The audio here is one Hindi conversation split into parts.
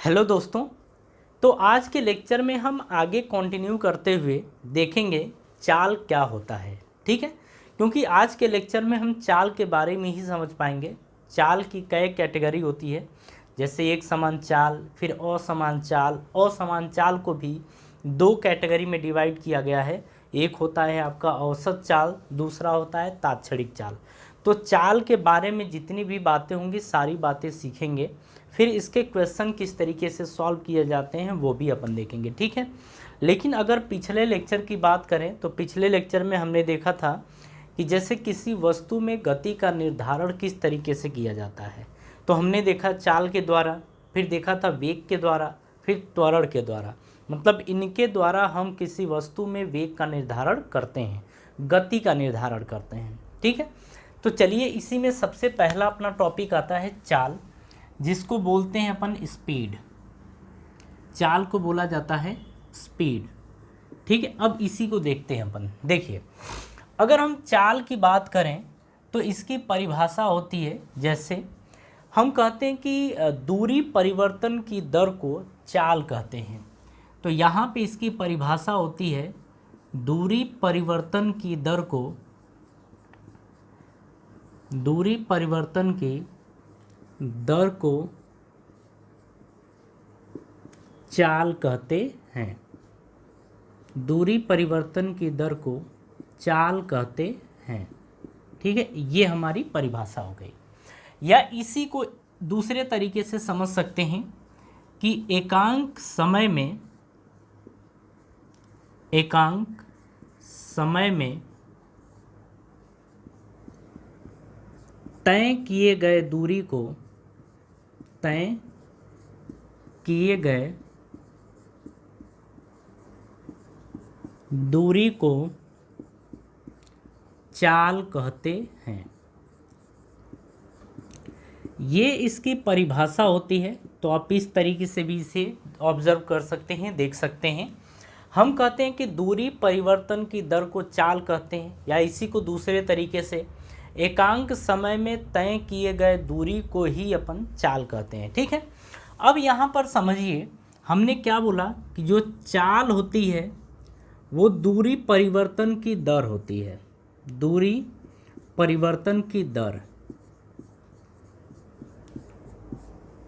हेलो दोस्तों। तो आज के लेक्चर में हम आगे कंटिन्यू करते हुए देखेंगे चाल क्या होता है। ठीक है, क्योंकि आज के लेक्चर में हम चाल के बारे में ही समझ पाएंगे। चाल की कई कैटेगरी होती है, जैसे एक समान चाल, फिर असमान चाल। असमान चाल को भी दो कैटेगरी में डिवाइड किया गया है। एक होता है आपका औसत चाल, दूसरा होता है तात्क्षणिक चाल। तो चाल के बारे में जितनी भी बातें होंगी सारी बातें सीखेंगे, फिर इसके क्वेश्चन किस तरीके से सॉल्व किए जाते हैं वो भी अपन देखेंगे। ठीक है, लेकिन अगर पिछले लेक्चर की बात करें तो पिछले लेक्चर में हमने देखा था कि जैसे किसी वस्तु में गति का निर्धारण किस तरीके से किया जाता है। तो हमने देखा चाल के द्वारा, फिर देखा था वेग के द्वारा, फिर त्वरण के द्वारा। मतलब इनके द्वारा हम किसी वस्तु में वेग का निर्धारण करते हैं, गति का निर्धारण करते हैं। ठीक है, तो चलिए इसी में सबसे पहला अपना टॉपिक आता है चाल, जिसको बोलते हैं अपन स्पीड। चाल को बोला जाता है स्पीड। ठीक है, अब इसी को देखते हैं अपन। देखिए, अगर हम चाल की बात करें तो इसकी परिभाषा होती है, जैसे हम कहते हैं कि दूरी परिवर्तन की दर को चाल कहते हैं। तो यहाँ पे इसकी परिभाषा होती है, दूरी परिवर्तन की दर को, दूरी परिवर्तन की दर को चाल कहते हैं। दूरी परिवर्तन की दर को चाल कहते हैं। ठीक है, ये हमारी परिभाषा हो गई। या इसी को दूसरे तरीके से समझ सकते हैं कि एकांक समय में तय किए गए दूरी को, तय किए गए दूरी को चाल कहते हैं। ये इसकी परिभाषा होती है। तो आप इस तरीके से भी इसे ऑब्जर्व कर सकते हैं, देख सकते हैं। हम कहते हैं कि दूरी परिवर्तन की दर को चाल कहते हैं, या इसी को दूसरे तरीके से एकांक समय में तय किए गए दूरी को ही अपन चाल कहते हैं। ठीक है, अब यहाँ पर समझिए हमने क्या बोला कि जो चाल होती है वो दूरी परिवर्तन की दर होती है। दूरी परिवर्तन की दर,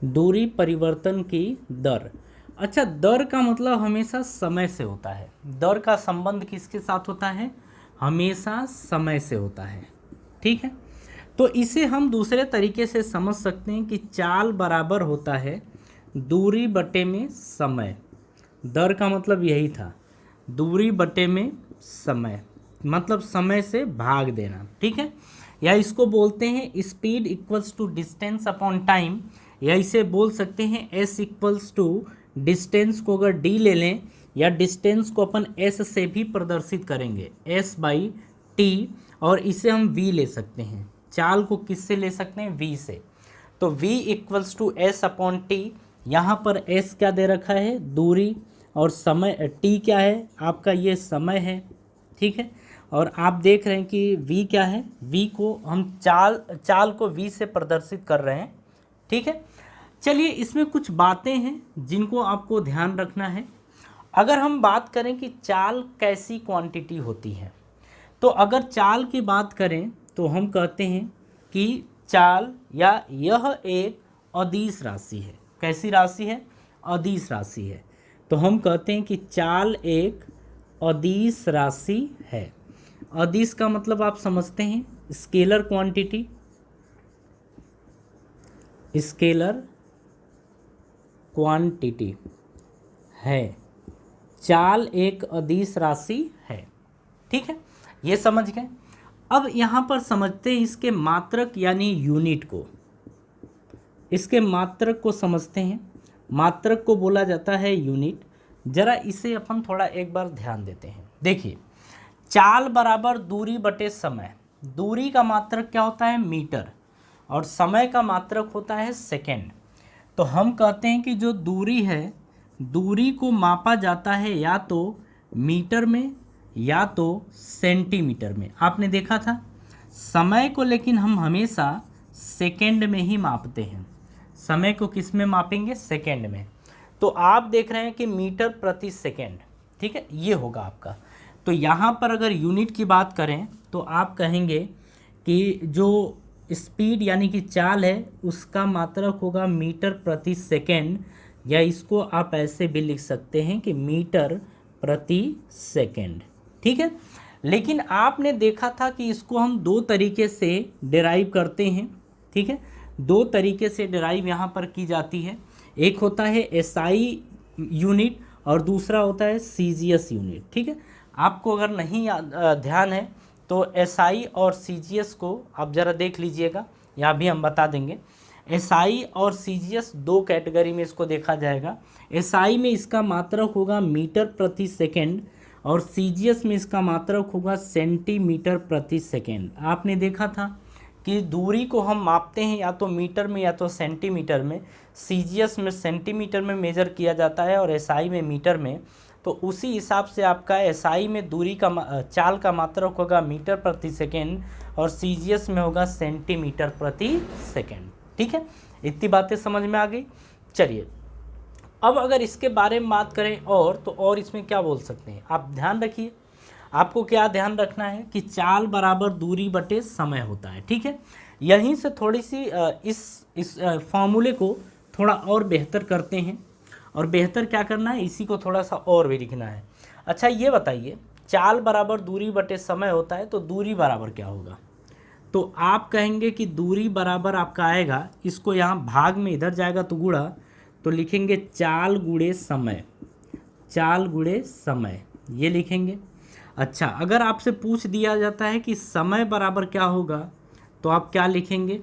दूरी परिवर्तन की दर। अच्छा, दर का मतलब हमेशा समय से होता है। दर का संबंध किसके साथ होता है? हमेशा समय से होता है। ठीक है, तो इसे हम दूसरे तरीके से समझ सकते हैं कि चाल बराबर होता है दूरी बटे में समय। दर का मतलब यही था, दूरी बटे में समय, मतलब समय से भाग देना। ठीक है, या इसको बोलते हैं speed equals to distance upon time, या इसे बोल सकते हैं एस इक्वल्स टू डिस्टेंस को अगर डी ले लें, या डिस्टेंस को अपन एस से भी प्रदर्शित करेंगे, एस बाई टी, और इसे हम वी ले सकते हैं। चाल को किससे ले सकते हैं? V say. तो V equals to S upon T. यहाँ पर एस क्या दे रखा है? दूरी, और समय टी क्या है? आपका ये समय है। ठीक है, और आप देख रहे हैं कि वी क्या है? वी को हम चाल को वी से प्रदर्शित कर रहे हैं। ठीक है, चलिए इसमें कुछ बातें हैं जिनको आपको ध्यान रखना है। अगर हम बात करें कि चाल कैसी क्वांटिटी होती है, तो अगर चाल की बात करें तो हम कहते हैं कि चाल या यह एक अदिश राशि है। कैसी राशि है? अदिश राशि है। तो हम कहते हैं कि चाल एक अदिश राशि है। अदिश का मतलब आप समझते हैं, स्केलर क्वांटिटी, स्केलर क्वांटिटी है। चाल एक अदिश राशि है। ठीक है, ये समझ गए। अब यहाँ पर समझते हैं इसके मात्रक यानी यूनिट को। इसके मात्रक को समझते हैं। मात्रक को बोला जाता है यूनिट। जरा इसे अपन थोड़ा एक बार ध्यान देते हैं। देखिए, चाल बराबर दूरी बटे समय। दूरी का मात्रक क्या होता है? मीटर, और समय का मात्रक होता है सेकेंड। तो हम कहते हैं कि जो दूरी है, दूरी को मापा जाता है या तो मीटर में या तो सेंटीमीटर में। आपने देखा था समय को, लेकिन हम हमेशा सेकेंड में ही मापते हैं। समय को किस में मापेंगे? सेकेंड में। तो आप देख रहे हैं कि मीटर प्रति सेकेंड, ठीक है, ये होगा आपका। तो यहाँ पर अगर यूनिट की बात करें तो आप कहेंगे कि जो स्पीड यानी कि चाल है उसका मात्रक होगा मीटर प्रति सेकेंड, या इसको आप ऐसे भी लिख सकते हैं कि मीटर प्रति सेकेंड, ठीक है। लेकिन आपने देखा था कि इसको हम दो तरीके से डिराइव करते हैं, ठीक है, दो तरीके से डिराइव यहाँ पर की जाती है। एक होता है एसआई यूनिट और दूसरा होता है सीजीएस यूनिट, ठीक है। आपको अगर नहीं ध्यान है तो एसआई और सीजीएस को आप ज़रा देख लीजिएगा, यहाँ भी हम बता देंगे। एसआई और सीजीएस दो कैटेगरी में इसको देखा जाएगा। एसआई में इसका मात्रक होगा मीटर प्रति सेकेंड और सीजीएस में इसका मात्रक होगा सेंटीमीटर प्रति सेकेंड। आपने देखा था कि दूरी को हम मापते हैं या तो मीटर में या तो सेंटीमीटर में। सीजीएस में सेंटीमीटर में मेजर किया जाता है और एसआई में मीटर में। तो उसी हिसाब से आपका एसआई में दूरी का चाल का मात्रक होगा मीटर प्रति सेकेंड और सीजीएस में होगा सेंटीमीटर प्रति सेकेंड, ठीक है। इतनी बातें समझ में आ गई। चलिए अब अगर इसके बारे में बात करें और, तो और इसमें क्या बोल सकते हैं, आप ध्यान रखिए। आपको क्या ध्यान रखना है कि चाल बराबर दूरी बटे समय होता है, ठीक है। यहीं से थोड़ी सी इस फॉर्मूले को थोड़ा और बेहतर करते हैं, और बेहतर क्या करना है, इसी को थोड़ा सा और भी लिखना है। अच्छा ये बताइए, चाल बराबर दूरी बटे समय होता है तो दूरी बराबर क्या होगा? तो आप कहेंगे कि दूरी बराबर आपका आएगा, इसको यहाँ भाग में इधर जाएगा तो गुणा, तो लिखेंगे चाल गुणे समय, चाल गुणे समय, ये लिखेंगे। अच्छा अगर आपसे पूछ दिया जाता है कि समय बराबर क्या होगा, तो आप क्या लिखेंगे?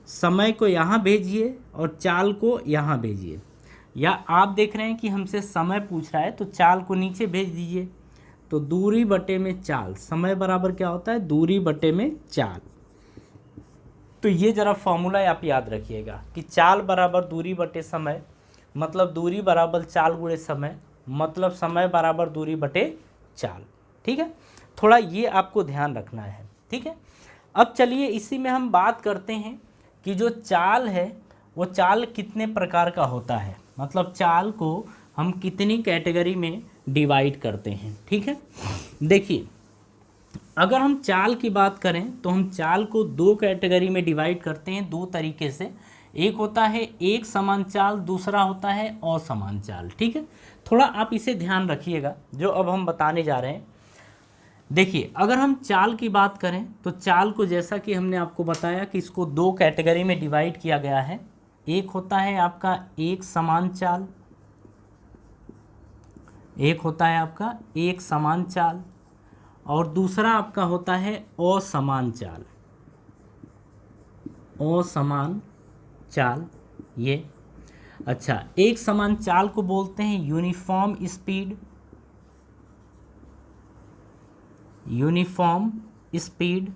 समय को यहाँ भेजिए और चाल को यहाँ भेजिए। या आप देख रहे हैं कि हमसे समय पूछ रहा है तो चाल को नीचे भेज दीजिए। तो दूरी बटे में चाल, समय बराबर क्या होता है? दूरी बटे में चाल। तो ये जरा फॉर्मूला आप याद रखिएगा कि चाल बराबर दूरी बटे समय, मतलब दूरी बराबर चाल गुणे समय, मतलब समय बराबर दूरी बटे चाल, ठीक है। थोड़ा ये आपको ध्यान रखना है, ठीक है। अब चलिए इसी में हम बात करते हैं कि जो चाल है वो चाल कितने प्रकार का होता है, मतलब चाल को हम कितनी कैटेगरी में डिवाइड करते हैं, ठीक है। देखिए अगर हम चाल की बात करें तो हम चाल को दो कैटेगरी में डिवाइड करते हैं, दो तरीके से। एक होता है एक समान चाल, दूसरा होता है असमान चाल, ठीक है। थोड़ा आप इसे ध्यान रखिएगा जो अब हम बताने जा रहे हैं। देखिए अगर हम चाल की बात करें तो चाल को जैसा कि हमने आपको बताया कि इसको दो कैटेगरी में डिवाइड किया गया है। एक होता है आपका एक समान चाल, एक होता है आपका एक समान चाल, और दूसरा आपका होता है असमान चाल, असमान चाल ये। अच्छा एक समान चाल को बोलते हैं यूनिफॉर्म स्पीड, यूनिफॉर्म स्पीड,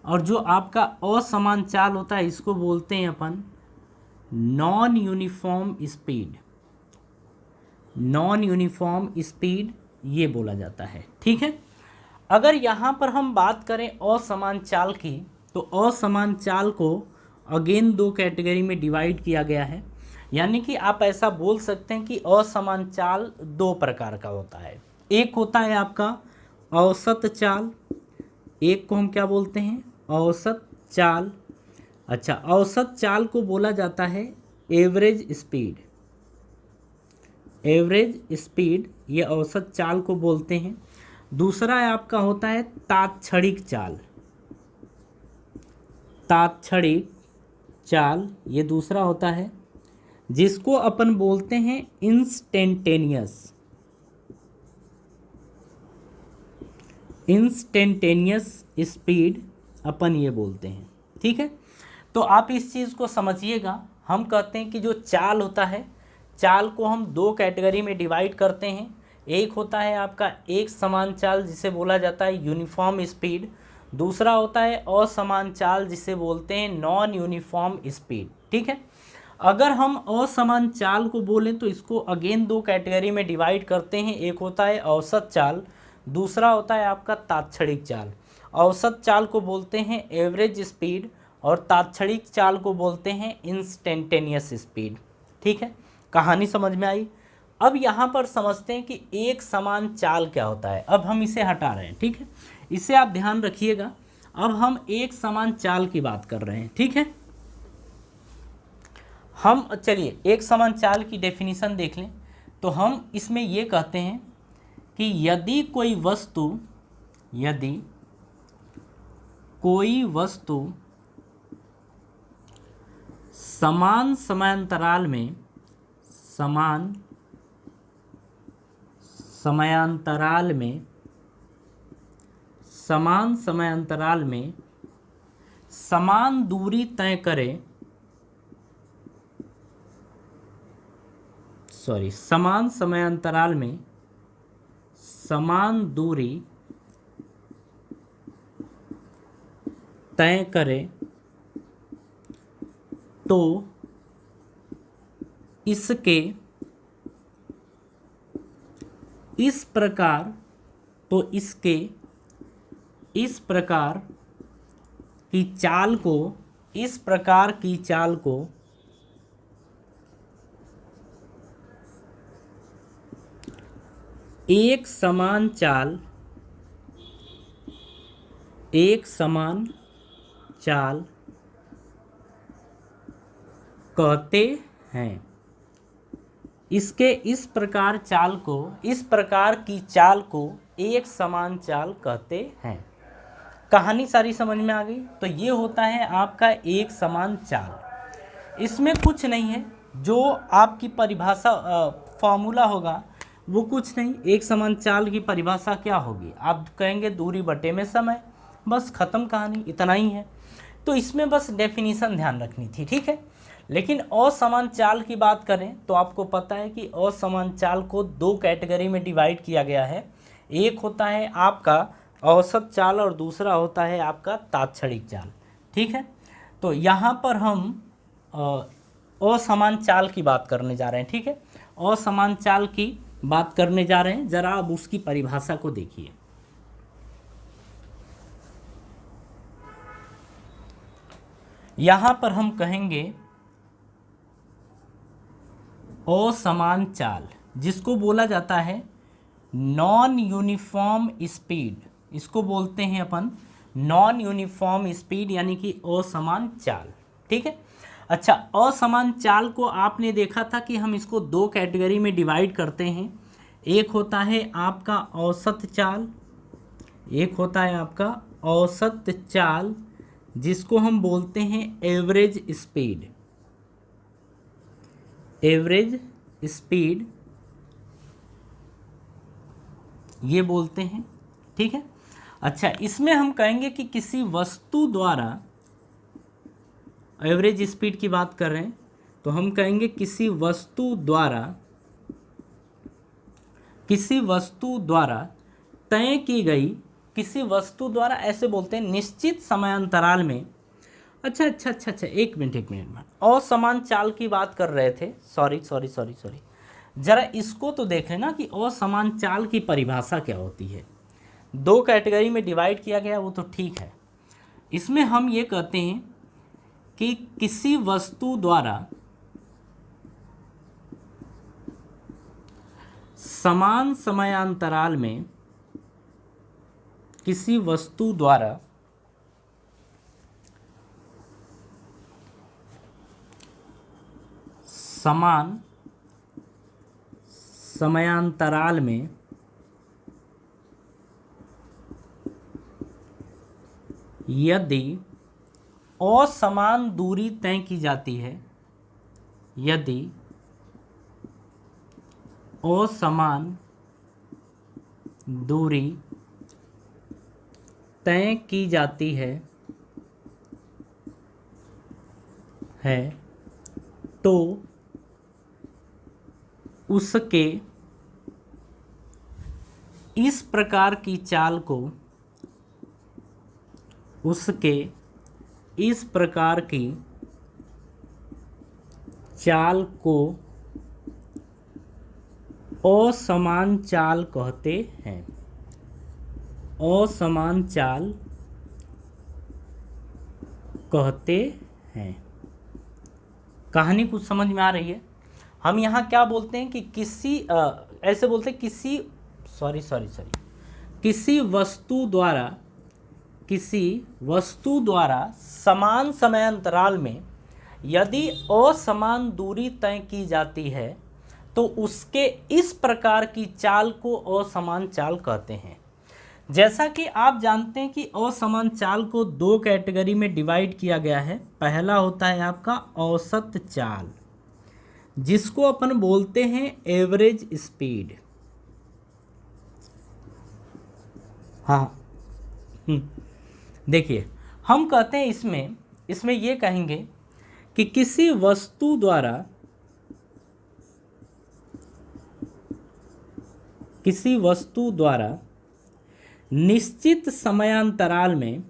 और जो आपका असमान चाल होता है इसको बोलते हैं अपन non uniform speed, non uniform speed ये बोला जाता है, ठीक है। अगर यहाँ पर हम बात करें असमान चाल की, तो असमान चाल को अगेन दो कैटेगरी में डिवाइड किया गया है। यानी कि आप ऐसा बोल सकते हैं कि असमान चाल दो प्रकार का होता है। एक होता है आपका औसत चाल, एक को हम क्या बोलते हैं? औसत चाल। अच्छा औसत चाल को बोला जाता है एवरेज स्पीड, एवरेज स्पीड ये औसत चाल को बोलते हैं। दूसरा आपका होता है तात्क्षणिक चाल, तात्क्षणिक चाल ये दूसरा होता है, जिसको अपन बोलते हैं इंस्टेंटेनियस, इंस्टेंटेनियस स्पीड अपन ये बोलते हैं, ठीक है। तो आप इस चीज़ को समझिएगा। हम कहते हैं कि जो चाल होता है, चाल को हम दो कैटेगरी में डिवाइड करते हैं। एक होता है आपका एक समान चाल जिसे बोला जाता है यूनिफॉर्म स्पीड, दूसरा होता है असमान चाल जिसे बोलते हैं नॉन यूनिफॉर्म स्पीड, ठीक है। अगर हम असमान चाल को बोलें तो इसको अगेन दो कैटेगरी में डिवाइड करते हैं। एक होता है औसत चाल, दूसरा होता है आपका तात्क्षणिक चाल। औसत चाल को बोलते हैं एवरेज स्पीड और तात्क्षणिक चाल को बोलते हैं इंस्टेंटेनियस स्पीड, ठीक है। कहानी समझ में आई। अब यहाँ पर समझते हैं कि एक समान चाल क्या होता है। अब हम इसे हटा रहे हैं, ठीक है, इसे आप ध्यान रखिएगा। अब हम एक समान चाल की बात कर रहे हैं, ठीक है। हम चलिए एक समान चाल की डेफिनेशन देख लें। तो हम इसमें ये कहते हैं कि यदि कोई वस्तु समान समयांतराल में समान दूरी तय करे, समान समयांतराल में समान दूरी तय करे तो इसके इस प्रकार की चाल को एक समान चाल कहते हैं। इस प्रकार की चाल को एक समान चाल कहते हैं। कहानी सारी समझ में आ गई। तो ये होता है आपका एक समान चाल। इसमें कुछ नहीं है, जो आपकी परिभाषा फॉर्मूला होगा वो कुछ नहीं। एक समान चाल की परिभाषा क्या होगी, आप कहेंगे दूरी बटे में समय, बस खत्म कहानी, इतना ही है। तो इसमें बस डेफिनेशन ध्यान रखनी थी, ठीक है। लेकिन असमान चाल की बात करें तो आपको पता है कि असमान चाल को दो कैटेगरी में डिवाइड किया गया है। एक होता है आपका औसत चाल और दूसरा होता है आपका तात्क्षणिक चाल, ठीक है। तो यहाँ पर हम असमान चाल की बात करने जा रहे हैं, ठीक है। असमान चाल की बात करने जा रहे हैं, जरा अब उसकी परिभाषा को देखिए। यहाँ पर हम कहेंगे असमान चाल, जिसको बोला जाता है नॉन यूनिफॉर्म स्पीड, इसको बोलते हैं अपन नॉन यूनिफॉर्म स्पीड, यानी कि असमान चाल, ठीक है। अच्छा, असमान चाल को आपने देखा था कि हम इसको दो कैटेगरी में डिवाइड करते हैं। एक होता है आपका औसत चाल, एक होता है आपका औसत चाल, जिसको हम बोलते हैं एवरेज स्पीड, ये बोलते हैं, ठीक है। अच्छा, इसमें हम कहेंगे कि किसी वस्तु द्वारा, एवरेज स्पीड की बात कर रहे हैं तो हम कहेंगे किसी वस्तु द्वारा तय की गई, किसी वस्तु द्वारा ऐसे बोलते हैं निश्चित समयांतराल में। अच्छा, एक मिनट असमान चाल की बात कर रहे थे, सॉरी, जरा इसको तो देख लेना कि असमान चाल की परिभाषा क्या होती है। दो कैटेगरी में डिवाइड किया गया वो तो ठीक है। इसमें हम ये कहते हैं कि किसी वस्तु द्वारा समान समयांतराल में, किसी वस्तु द्वारा समान समयांतराल में यदि असमान दूरी तय की जाती है, यदि असमान दूरी तय की जाती है तो उसके इस प्रकार की चाल को, उसके इस प्रकार की चाल को असमान चाल कहते हैं। असमान चाल कहते हैं। कहानी कुछ समझ में आ रही है? हम यहाँ क्या बोलते हैं कि किसी ऐसे बोलते हैं किसी किसी वस्तु द्वारा समान समय अंतराल में यदि असमान दूरी तय की जाती है तो उसके इस प्रकार की चाल को असमान चाल कहते हैं। जैसा कि आप जानते हैं कि असमान चाल को दो कैटेगरी में डिवाइड किया गया है। पहला होता है आपका औसत चाल, जिसको अपन बोलते हैं एवरेज स्पीड। हाँ, देखिए हम कहते हैं इसमें ये कहेंगे कि किसी वस्तु द्वारा निश्चित समयांतराल में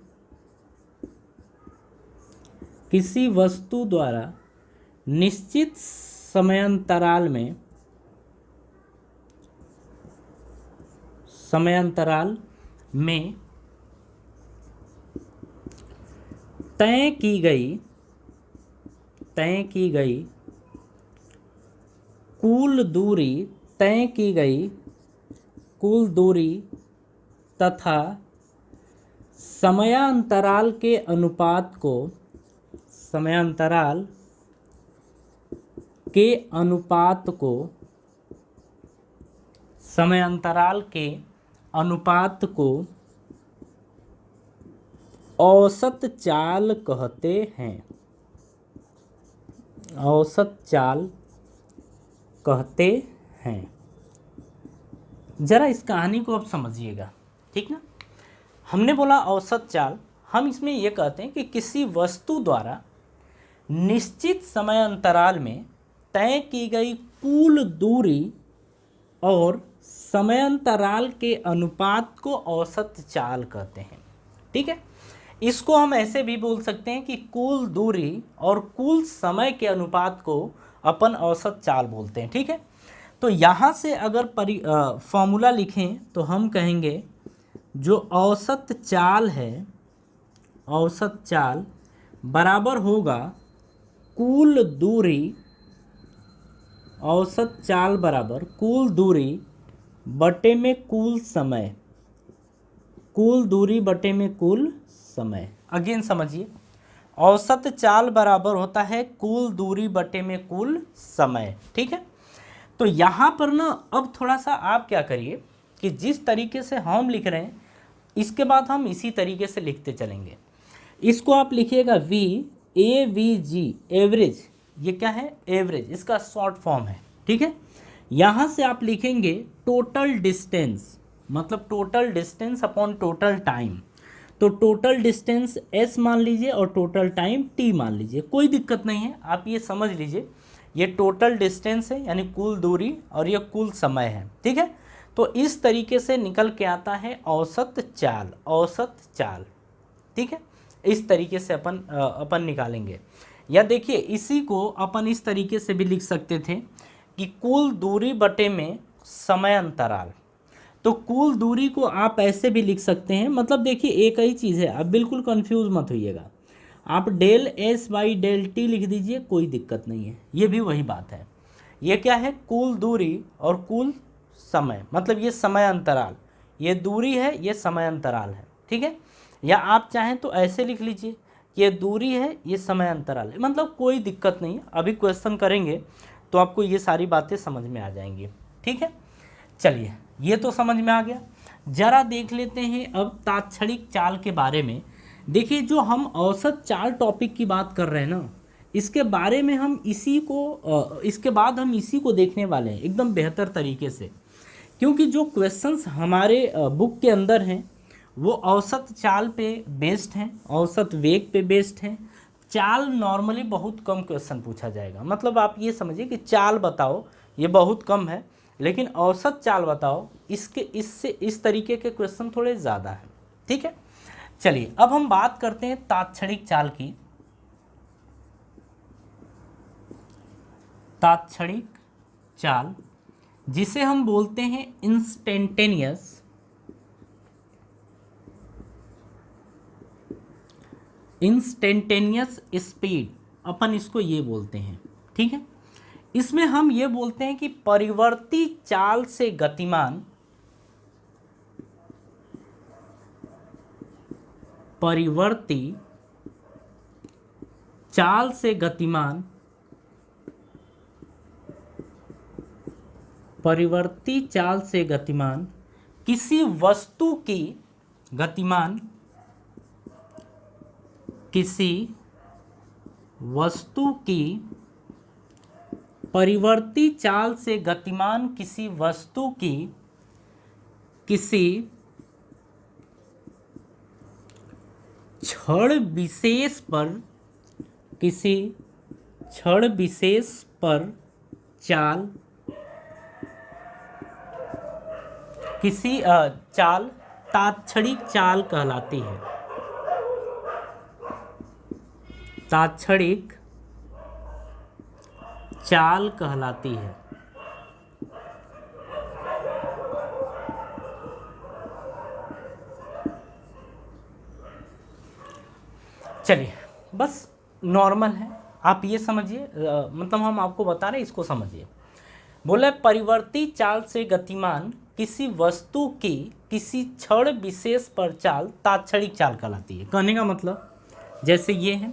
तय की गई कुल दूरी तथा समयांतराल के अनुपात को औसत चाल कहते हैं। जरा इस कहानी को आप समझिएगा, ठीक ना। हमने बोला औसत चाल, हम इसमें यह कहते हैं कि किसी वस्तु द्वारा निश्चित समय अंतराल में तय की गई कुल दूरी और समयांतराल के अनुपात को औसत चाल कहते हैं, ठीक है। इसको हम ऐसे भी बोल सकते हैं कि कुल दूरी और कुल समय के अनुपात को अपन औसत चाल बोलते हैं, ठीक है। तो यहाँ से अगर फॉर्मूला लिखें तो हम कहेंगे जो औसत चाल बराबर होगा कुल दूरी, औसत चाल बराबर कुल दूरी बटे में कुल समय। अगेन समझिए, औसत चाल बराबर होता है कुल दूरी बटे में कुल समय, ठीक है। तो यहाँ पर ना अब थोड़ा सा आप क्या करिए कि जिस तरीके से हम लिख रहे हैं इसके बाद हम इसी तरीके से लिखते चलेंगे। इसको आप लिखिएगा VAVG, एवरेज। ये क्या है? एवरेज, इसका शॉर्ट फॉर्म है, ठीक है। यहाँ से आप लिखेंगे टोटल डिस्टेंस, मतलब total distance upon total time. तो टोटल डिस्टेंस S मान लीजिए और टोटल टाइम T मान लीजिए, कोई दिक्कत नहीं है, आप ये समझ लीजिए ये टोटल डिस्टेंस है यानी कुल दूरी और ये कुल समय है, ठीक है। तो इस तरीके से निकल के आता है औसत चाल, ठीक है। इस तरीके से अपन निकालेंगे। या देखिए इसी को अपन इस तरीके से भी लिख सकते थे कि कुल दूरी बटे में समय अंतराल। तो कुल दूरी को आप ऐसे भी लिख सकते हैं, मतलब देखिए एक ही चीज़ है, आप बिल्कुल कंफ्यूज मत होइएगा। आप del S by del T लिख दीजिए, कोई दिक्कत नहीं है, ये भी वही बात है। ये क्या है? कुल दूरी और कुल समय, मतलब ये समय अंतराल, ये दूरी है, ये समय अंतराल है, ठीक है। या आप चाहें तो ऐसे लिख लीजिए, ये दूरी है, ये समय अंतराल है, मतलब कोई दिक्कत नहीं है। अभी क्वेश्चन करेंगे तो आपको ये सारी बातें समझ में आ जाएंगी, ठीक है। चलिए ये तो समझ में आ गया। जरा देख लेते हैं अब तात्क्षणिक चाल के बारे में। देखिए जो हम औसत चाल टॉपिक की बात कर रहे हैं ना, इसके बारे में हम इसके बाद हम इसी को देखने वाले हैं एकदम बेहतर तरीके से, क्योंकि जो क्वेश्चंस हमारे बुक के अंदर हैं वो औसत चाल पे बेस्ड हैं, औसत वेग पे बेस्ड हैं। चाल नॉर्मली बहुत कम क्वेश्चन पूछा जाएगा, मतलब आप ये समझिए कि चाल बताओ ये बहुत कम है, लेकिन औसत चाल बताओ इससे इस तरीके के क्वेश्चन थोड़े ज़्यादा हैं, ठीक है। चलिए अब हम बात करते हैं तात्क्षणिक चाल की। तात्क्षणिक चाल जिसे हम बोलते हैं इंस्टेंटेनियस स्पीड, अपन इसको ये बोलते हैं, ठीक है। इसमें हम ये बोलते हैं कि परिवर्ती चाल से गतिमान, परिवर्ती चाल से गतिमान, परिवर्ती चाल से गतिमान किसी वस्तु की, गतिमान किसी वस्तु की, परिवर्ती चाल से गतिमान किसी वस्तु की किसी क्षण विशेष पर, किसी क्षण विशेष पर चाल, किसी चाल तात्क्षणिक चाल कहलाती है, तात्क्षणिक चाल कहलाती है। चलिए बस नॉर्मल है, आप ये समझिए, मतलब हम आपको बता रहे हैं, इसको समझिए। बोला परिवर्ती चाल से गतिमान किसी वस्तु की किसी क्षण विशेष पर चाल तात्क्षणिक चाल कहलाती है। कहने का मतलब जैसे ये है,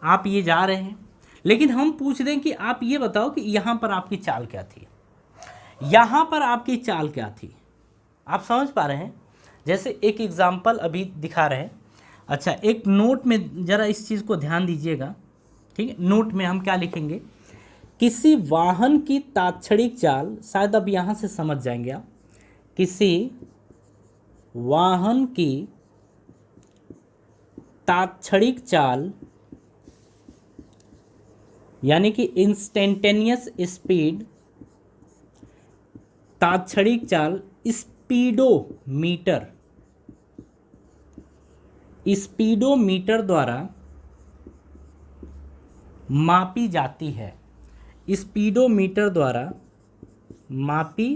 आप ये जा रहे हैं, लेकिन हम पूछ दें कि आप ये बताओ कि यहाँ पर आपकी चाल क्या थी, यहाँ पर आपकी चाल क्या थी। आप समझ पा रहे हैं? जैसे एक एग्जाम्पल अभी दिखा रहे हैं। अच्छा, एक नोट में ज़रा इस चीज़ को ध्यान दीजिएगा, ठीक है। नोट में हम क्या लिखेंगे, किसी वाहन की तात्क्षणिक चाल, शायद अब यहाँ से समझ जाएंगे आप, किसी वाहन की तात्क्षणिक चाल यानी कि इंस्टेंटेनियस स्पीड, तात्क्षणिक चाल स्पीडोमीटर, स्पीडोमीटर द्वारा मापी जाती है, स्पीडोमीटर द्वारा मापी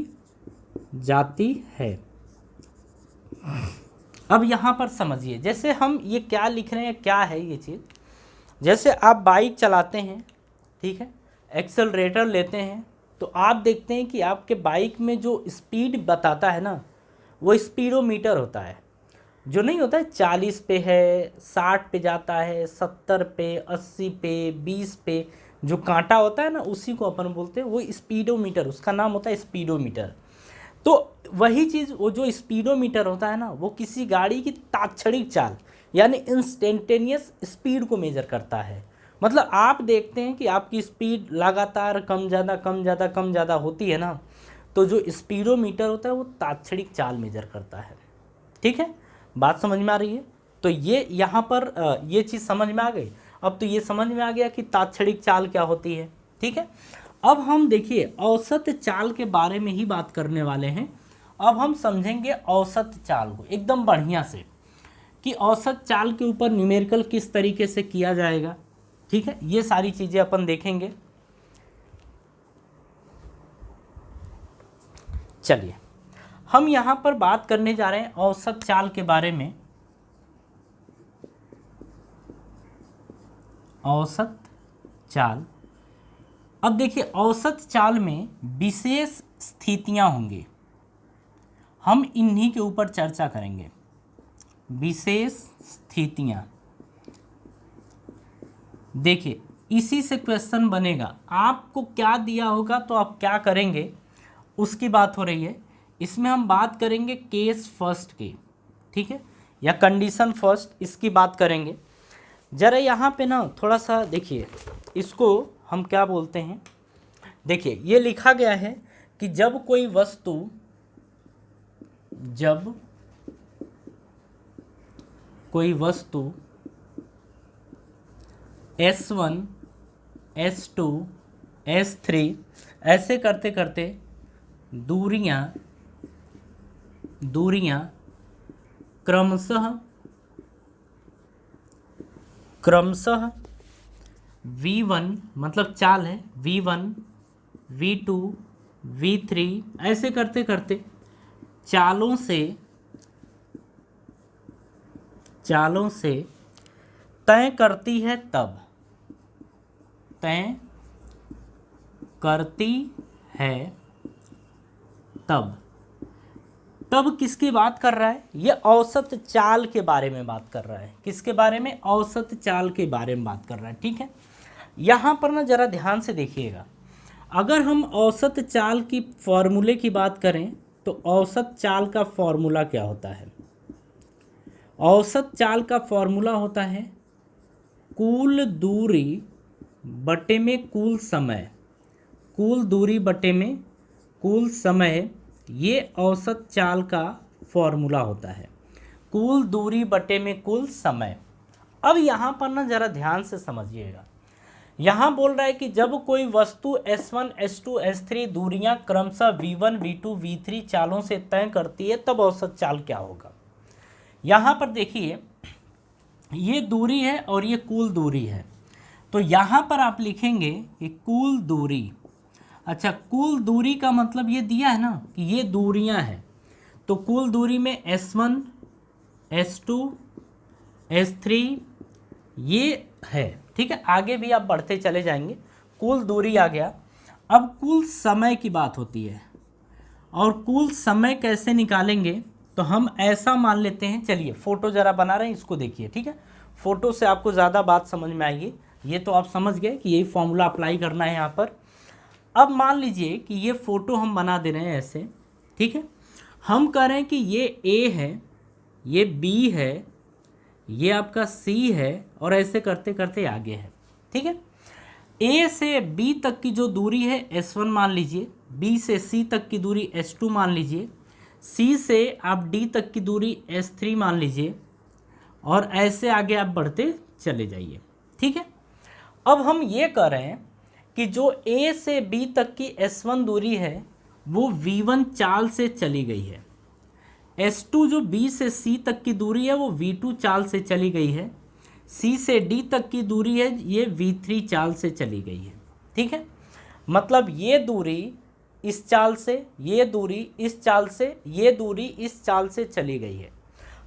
जाती है। अब यहाँ पर समझिए, जैसे हम ये क्या लिख रहे हैं, क्या है ये चीज़। जैसे आप बाइक चलाते हैं, ठीक है, एक्सेलरेटर लेते हैं, तो आप देखते हैं कि आपके बाइक में जो स्पीड बताता है ना, वो स्पीडोमीटर होता है। जो नहीं होता है 40 पे है, 60 पे जाता है, 70 पे, 80 पे, 20 पे, जो कांटा होता है ना, उसी को अपन बोलते हैं वो स्पीडोमीटर, उसका नाम होता है स्पीडोमीटर। तो वही चीज़, वो जो स्पीडोमीटर होता है ना, वो किसी गाड़ी की तात्क्षणिक चाल यानी इंस्टेंटेनियस स्पीड को मेजर करता है। मतलब आप देखते हैं कि आपकी स्पीड लगातार कम ज़्यादा कम ज़्यादा कम ज़्यादा होती है ना, तो जो स्पीडोमीटर होता है वो तात्क्षणिक चाल मेजर करता है। ठीक है, बात समझ में आ रही है? तो ये यहाँ पर ये चीज़ समझ में आ गई। अब तो ये समझ में आ गया कि तात्क्षणिक चाल क्या होती है। ठीक है, अब हम देखिए औसत चाल के बारे में ही बात करने वाले हैं। अब हम समझेंगे औसत चाल को एकदम बढ़िया से, कि औसत चाल के ऊपर न्यूमेरिकल किस तरीके से किया जाएगा। ठीक है, ये सारी चीज़ें अपन देखेंगे। चलिए, हम यहाँ पर बात करने जा रहे हैं औसत चाल के बारे में। औसत चाल, अब देखिए औसत चाल में विशेष स्थितियां होंगी, हम इन्हीं के ऊपर चर्चा करेंगे। विशेष स्थितियां, देखिए इसी से क्वेश्चन बनेगा। आपको क्या दिया होगा तो आप क्या करेंगे उसकी बात हो रही है। इसमें हम बात करेंगे केस फर्स्ट की, ठीक है, या कंडीशन फर्स्ट, इसकी बात करेंगे। ज़रा यहाँ पे ना थोड़ा सा देखिए, इसको हम क्या बोलते हैं। देखिए ये लिखा गया है कि जब कोई वस्तु, जब कोई वस्तु S1 S2 S3 ऐसे करते करते दूरियां क्रमशः V1 मतलब चाल है, V1 V2 V3 ऐसे करते करते चालों से तय करती है, तब तय करती है तब किसकी बात कर रहा है? ये औसत चाल के बारे में बात कर रहा है। किसके बारे में? औसत चाल के बारे में बात कर रहा है। ठीक है, यहाँ पर ना जरा ध्यान से देखिएगा। अगर हम औसत चाल की फॉर्मूले की बात करें तो औसत चाल का फॉर्मूला क्या होता है? औसत चाल का फॉर्मूला होता है कुल दूरी बटे में कुल समय। कुल दूरी बटे में कुल समय, ये औसत चाल का फॉर्मूला होता है। कुल दूरी बटे में कुल समय। अब यहाँ पर ना जरा ध्यान से समझिएगा। यहाँ बोल रहा है कि जब कोई वस्तु S1, S2, S3 दूरियां क्रमशः V1, V2, V3 चालों से तय करती है तब औसत चाल क्या होगा। यहाँ पर देखिए, ये दूरी है और ये कुल दूरी है, तो यहाँ पर आप लिखेंगे कि कुल दूरी। अच्छा, कुल दूरी का मतलब ये दिया है ना कि ये दूरियां हैं, तो कुल दूरी में S1, S2, S3 ये है। ठीक है, आगे भी आप बढ़ते चले जाएंगे। कुल दूरी आ गया। अब कुल समय की बात होती है, और कुल समय कैसे निकालेंगे? तो हम ऐसा मान लेते हैं, चलिए फोटो जरा बना रहे हैं, इसको देखिए। ठीक है, फोटो से आपको ज़्यादा बात समझ में आएगी। ये तो आप समझ गए कि यही फॉर्मूला अप्लाई करना है यहाँ पर। अब मान लीजिए कि ये फ़ोटो हम बना दे रहे हैं ऐसे। ठीक है, हम कह रहे हैं कि ये A है, ये B है, ये आपका C है, और ऐसे करते करते आगे है। ठीक है, A से B तक की जो दूरी है S1 मान लीजिए, B से C तक की दूरी S2 मान लीजिए, C से आप D तक की दूरी S3 मान लीजिए, और ऐसे आगे आप बढ़ते चले जाइए। ठीक है, अब हम ये कह रहे हैं कि जो A से B तक की S1 दूरी है वो V1 चाल से चली गई है। S2 जो B से C तक की दूरी है वो V2 चाल से चली गई है। C से D तक की दूरी है ये V3 चाल से चली गई है। ठीक है, मतलब ये दूरी इस चाल से, ये दूरी इस चाल से, ये दूरी इस चाल से चली गई है।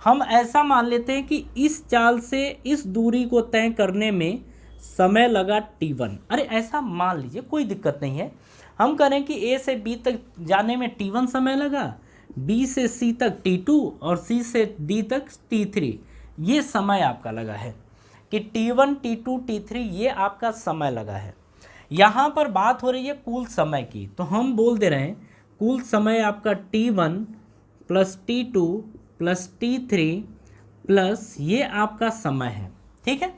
हम ऐसा मान लेते हैं कि इस चाल से इस दूरी को तय करने में समय लगा T1। अरे ऐसा मान लीजिए, कोई दिक्कत नहीं है। हम करें कि A से B तक जाने में T1 समय लगा, B से C तक T2 और C से D तक T3, ये समय आपका लगा है कि T1, T2, T3 ये आपका समय लगा है। यहाँ पर बात हो रही है कुल समय की, तो हम बोल दे रहे हैं कुल समय आपका T1 plus T2 plus T3 plus ये आपका समय है। ठीक है,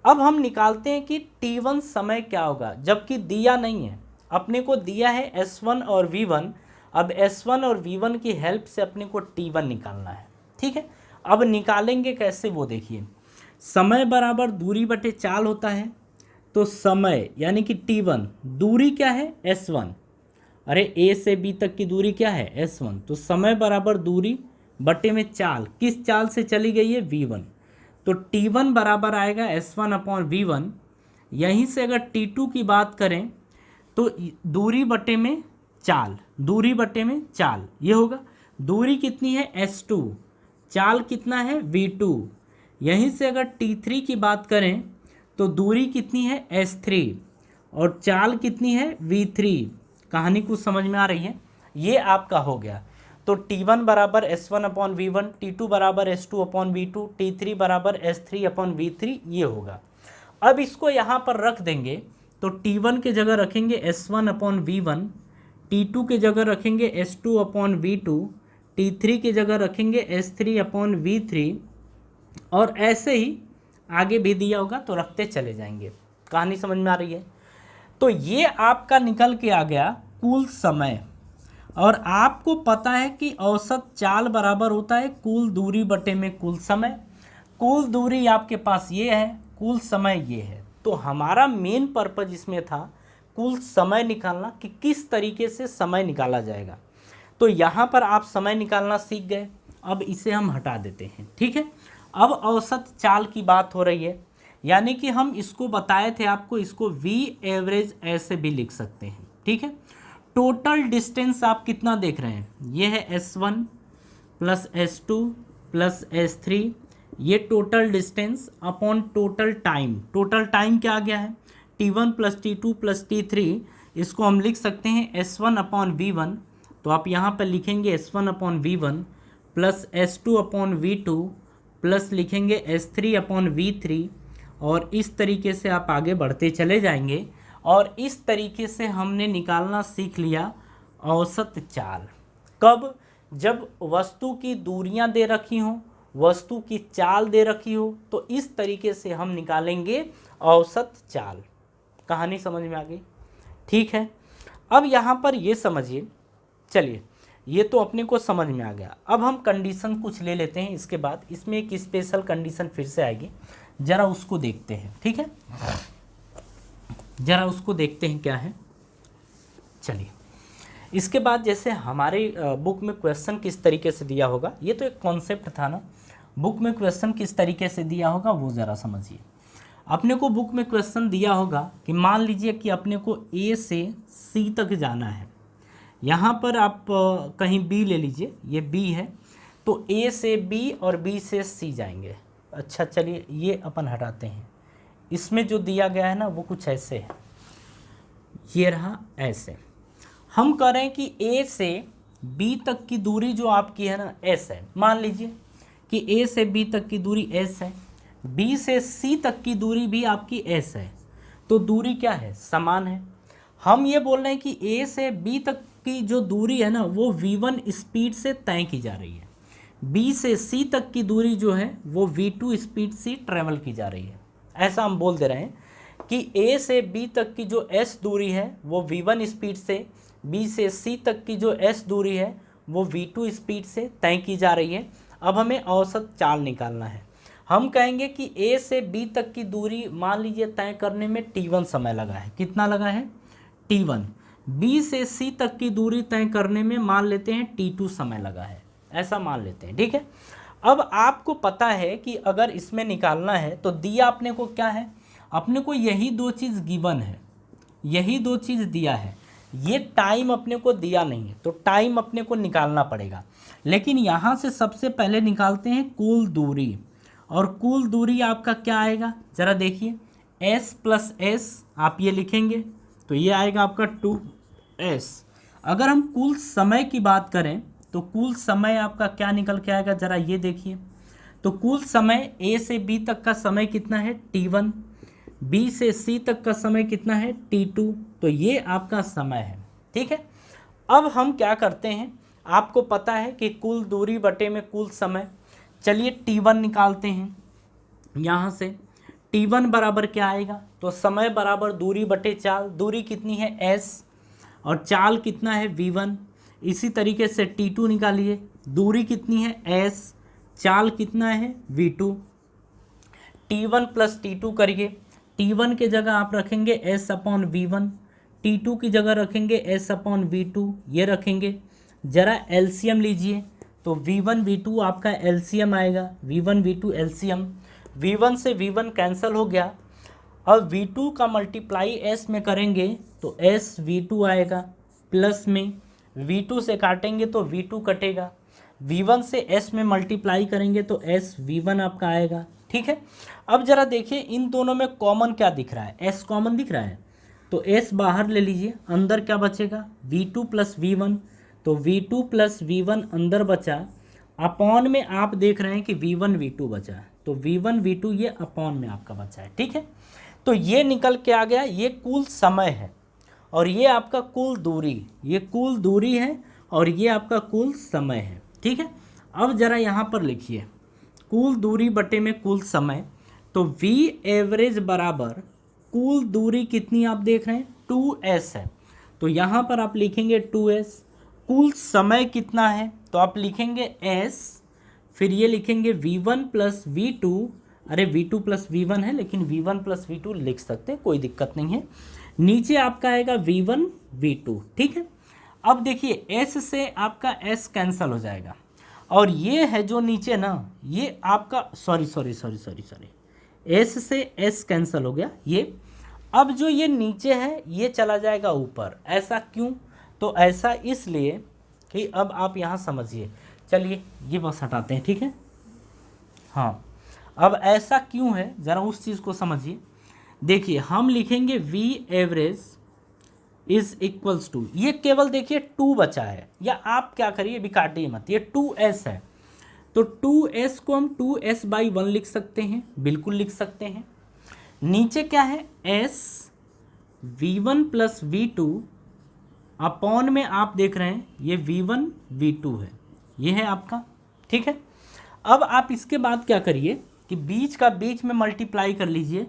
अब हम निकालते हैं कि T1 समय क्या होगा, जबकि दिया नहीं है। अपने को दिया है S1 और V1। अब S1 और V1 की हेल्प से अपने को T1 निकालना है। ठीक है, अब निकालेंगे कैसे वो देखिए। समय बराबर दूरी बटे चाल होता है, तो समय यानी कि T1, दूरी क्या है S1, अरे A से B तक की दूरी क्या है S1, तो समय बराबर दूरी बटे में चाल, किस चाल से चली गई है V1, तो T1 बराबर आएगा S1 अपॉन V1। यहीं से अगर T2 की बात करें तो दूरी बटे में चाल, दूरी बटे में चाल ये होगा। दूरी कितनी है S2, चाल कितना है V2। यहीं से अगर T3 की बात करें तो दूरी कितनी है S3 और चाल कितनी है V3। कहानी कुछ समझ में आ रही है? ये आपका हो गया। तो T1 बराबर S1 अपॉन V1, T2 बराबर S2 अपॉन V2, T3 बराबर S3 अपॉन V3 ये होगा। अब इसको यहाँ पर रख देंगे तो T1 के जगह रखेंगे S1 अपॉन V1, T2 के जगह रखेंगे S2 अपॉन V2, T3 के जगह रखेंगे S3 अपॉन V3, और ऐसे ही आगे भी दिया होगा तो रखते चले जाएंगे। कहानी समझ में आ रही है? तो ये आपका निकल के आ गया कुल समय, और आपको पता है कि औसत चाल बराबर होता है कुल दूरी बटे में कुल समय। कुल दूरी आपके पास ये है, कुल समय ये है। तो हमारा मेन पर्पज इसमें था कुल समय निकालना, कि किस तरीके से समय निकाला जाएगा। तो यहाँ पर आप समय निकालना सीख गए। अब इसे हम हटा देते हैं। ठीक है, अब औसत चाल की बात हो रही है, यानी कि हम इसको बताए थे आपको, इसको V एवरेज ऐसे भी लिख सकते हैं। ठीक है, टोटल डिस्टेंस आप कितना देख रहे हैं, ये है S1 plus S2 plus S3, ये total distance upon total time. Total time क्या आ गया है T1 plus T2 plus T3, इसको हम लिख सकते हैं S1/V1, तो आप यहाँ पर लिखेंगे S1/V1 प्लस S2/V2 प्लस लिखेंगे S3/V3, और इस तरीके से आप आगे बढ़ते चले जाएंगे। और इस तरीके से हमने निकालना सीख लिया औसत चाल। कब? जब वस्तु की दूरियां दे रखी हों, वस्तु की चाल दे रखी हो, तो इस तरीके से हम निकालेंगे औसत चाल। कहानी समझ में आ गई? ठीक है। अब यहाँ पर ये समझिए, चलिए ये तो अपने को समझ में आ गया। अब हम कंडीशन कुछ ले लेते हैं, इसके बाद इसमें एक स्पेशल कंडीशन फिर से आएगी, जरा उसको देखते हैं। ठीक है, जरा उसको देखते हैं क्या है। चलिए, इसके बाद जैसे हमारे बुक में क्वेश्चन किस तरीके से दिया होगा, ये तो एक कॉन्सेप्ट था ना, बुक में क्वेश्चन किस तरीके से दिया होगा वो ज़रा समझिए। अपने को बुक में क्वेश्चन दिया होगा कि मान लीजिए कि अपने को ए से सी तक जाना है। यहाँ पर आप कहीं बी ले लीजिए, ये बी है, तो ए से बी और बी से सी जाएंगे। अच्छा चलिए ये अपन हटाते हैं, इसमें जो दिया गया है ना वो कुछ ऐसे है, ये रहा ऐसे। हम कह रहे हैं कि ए से बी तक की दूरी जो आपकी है ना एस है। मान लीजिए कि ए से बी तक की दूरी एस है, बी से सी तक की दूरी भी आपकी एस है, तो दूरी क्या है? समान है। हम ये बोल रहे हैं कि ए से बी तक की जो दूरी है ना वो v1 स्पीड से तय की जा रही है, बी से सी तक की दूरी जो है वो v2 स्पीड से ट्रेवल की जा रही है। ऐसा हम बोल दे रहे हैं कि ए से बी तक की जो s दूरी है वो v1 स्पीड से, बी से सी तक की जो s दूरी है वो v2 स्पीड से तय की जा रही है। अब हमें औसत चाल निकालना है। हम कहेंगे कि ए से बी तक की दूरी मान लीजिए तय करने में t1 समय लगा है। कितना लगा है? t1। बी से सी तक की दूरी तय करने में मान लेते हैं t2 समय लगा है, ऐसा मान लेते हैं। ठीक है, अब आपको पता है कि अगर इसमें निकालना है तो दिया अपने को क्या है? अपने को यही दो चीज़ गिवन है, यही दो चीज़ दिया है, ये टाइम अपने को दिया नहीं है, तो टाइम अपने को निकालना पड़ेगा। लेकिन यहाँ से सबसे पहले निकालते हैं कुल दूरी, और कुल दूरी आपका क्या आएगा ज़रा देखिए, s प्लस एस आप ये लिखेंगे तो ये आएगा आपका 2s। अगर हम कुल समय की बात करें तो कुल समय आपका क्या निकल के आएगा ज़रा ये देखिए, तो कुल समय a से b तक का समय कितना है? t1। b से c तक का समय कितना है? t2। तो ये आपका समय है। ठीक है, अब हम क्या करते हैं, आपको पता है कि कुल दूरी बटे में कुल समय। चलिए t1 निकालते हैं। यहाँ से t1 बराबर क्या आएगा? तो समय बराबर दूरी बटे चाल। दूरी कितनी है? s, और चाल कितना है? v1। इसी तरीके से t2 निकालिए, दूरी कितनी है? s, चाल कितना है? v2। t1 प्लस t2 करिए, t1 के जगह आप रखेंगे s/v1, t2 की जगह रखेंगे s/v2, ये रखेंगे। ज़रा एलसीएम लीजिए, तो v1 v2 आपका एलसीएम आएगा, v1 v2 एलसीएम, v1 से v1 कैंसिल हो गया। अब v2 का मल्टीप्लाई s में करेंगे तो s v2 आएगा, प्लस में v2 से काटेंगे तो v2 कटेगा, v1 से s में मल्टीप्लाई करेंगे तो s v1 आपका आएगा। ठीक है, अब ज़रा देखिए इन दोनों में कॉमन क्या दिख रहा है? s कॉमन दिख रहा है, तो s बाहर ले लीजिए, अंदर क्या बचेगा? v2 प्लस v1, तो v2 प्लस v1 अंदर बचा, अपॉन में आप देख रहे हैं कि v1 v2 बचा, तो v1 v2 ये अपॉन में आपका बचा है। ठीक है, तो ये निकल के आ गया, ये कुल समय है और ये आपका कुल दूरी, ये कुल दूरी है और ये आपका कुल समय है। ठीक है, अब ज़रा यहाँ पर लिखिए कुल दूरी बटे में कुल समय, तो v एवरेज बराबर कुल दूरी कितनी आप देख रहे हैं? 2s है, तो यहाँ पर आप लिखेंगे 2s। कुल समय कितना है? तो आप लिखेंगे s, फिर ये लिखेंगे v1 प्लस v2, अरे v2 प्लस v1 है लेकिन v1 प्लस v2 लिख सकते हैं, कोई दिक्कत नहीं है। नीचे आपका आएगा v1 v2। ठीक है, अब देखिए s से आपका s कैंसिल हो जाएगा, और ये है जो नीचे ना, ये आपका सॉरी s से s कैंसिल हो गया ये। अब जो ये नीचे है ये चला जाएगा ऊपर। ऐसा क्यों? तो ऐसा इसलिए कि अब आप यहाँ समझिए, चलिए ये बस हटाते हैं। ठीक है, हाँ, अब ऐसा क्यों है ज़रा उस चीज़ को समझिए। देखिए हम लिखेंगे v average is equals to, ये केवल देखिए 2 बचा है, या आप क्या करिए अभी काटिए मत, ये 2s है, तो 2s को हम 2s/1 लिख सकते हैं, बिल्कुल लिख सकते हैं। नीचे क्या है, s v1 plus v2 upon में आप देख रहे हैं ये v1 v2 है, ये है आपका, ठीक है। अब आप इसके बाद क्या करिए कि बीच का बीच में मल्टीप्लाई कर लीजिए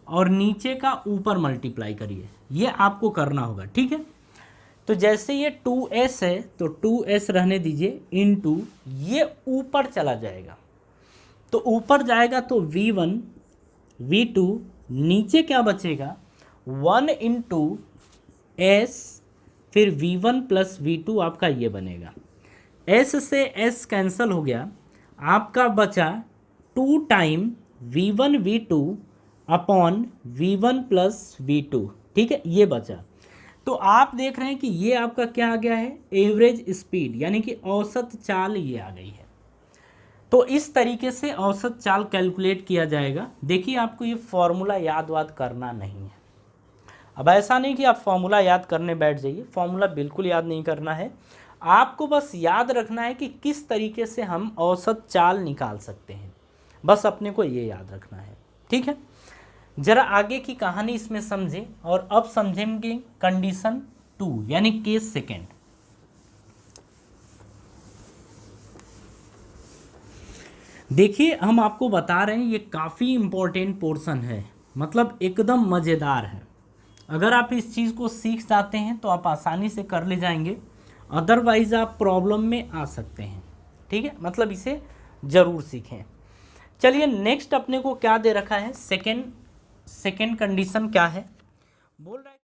और नीचे का ऊपर मल्टीप्लाई करिए, ये आपको करना होगा, ठीक है। तो जैसे ये 2s है तो 2s रहने दीजिए, इनटू ये ऊपर चला जाएगा, तो ऊपर जाएगा तो v1 v2, नीचे क्या बचेगा 1 इंटू s, फिर v1 प्लस v2 आपका ये बनेगा, s से s कैंसिल हो गया, आपका बचा 2 time v1 v2 upon v1 plus v2, ठीक है, ये बचा। तो आप देख रहे हैं कि ये आपका क्या आ गया है, एवरेज स्पीड, यानी कि औसत चाल ये आ गई है। तो इस तरीके से औसत चाल कैलकुलेट किया जाएगा। देखिए आपको ये फॉर्मूला याद वाद करना नहीं है। अब ऐसा नहीं कि आप फॉर्मूला याद करने बैठ जाइए, फॉर्मूला बिल्कुल याद नहीं करना है, आपको बस याद रखना है कि किस तरीके से हम औसत चाल निकाल सकते हैं, बस अपने को ये याद रखना है, ठीक है। जरा आगे की कहानी इसमें समझें, और अब समझेंगे कंडीशन 2 यानी केस सेकेंड। देखिए हम आपको बता रहे हैं ये काफ़ी इम्पोर्टेंट पोर्शन है, मतलब एकदम मज़ेदार है। अगर आप इस चीज़ को सीख जाते हैं तो आप आसानी से कर ले जाएंगे, अदरवाइज़ आप प्रॉब्लम में आ सकते हैं, ठीक है, मतलब इसे ज़रूर सीखें। चलिए नेक्स्ट अपने को क्या दे रखा है, सेकेंड कंडीशन क्या है, बोल रहा है